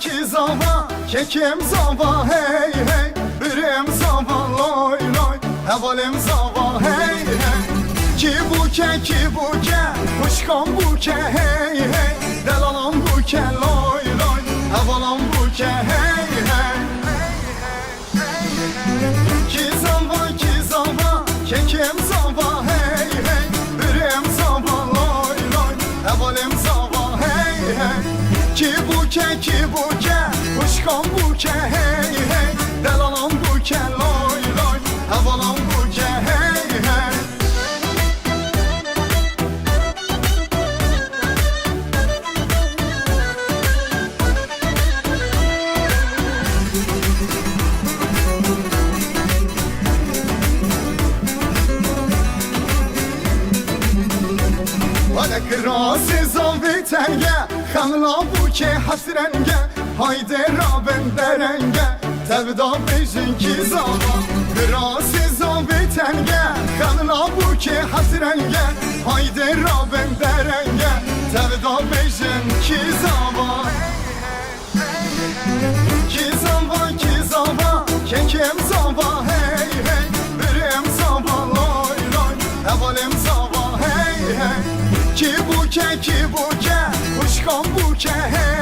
ki zava, kekim zava hey hey. Birim zava loy loy, hevalim zava hey hey. Ki buke, kuşkan buke hey hey. Delalam buke loy loy, hevalam buke hey hey. Ki zava, kekim zava hey hey. Birim zava loy loy, hevalim zava hey hey. Ki buke, kuşkan buke hey hey. Delalam buke loy loy, hevalam buke hey hey. Krasi zavi tenge, xanla buke hasrenge. Haydi rabin derenge, tevda bejin ki zava. Krasi zavi tenge, xanla buke hasrenge. Haydi rabin derenge, tevda bejin ki zava. Ki zava, kekim zava hey hey. Birim zava loy loy, hevalim zava hey hey. Ki buke, kuşkan buke hey.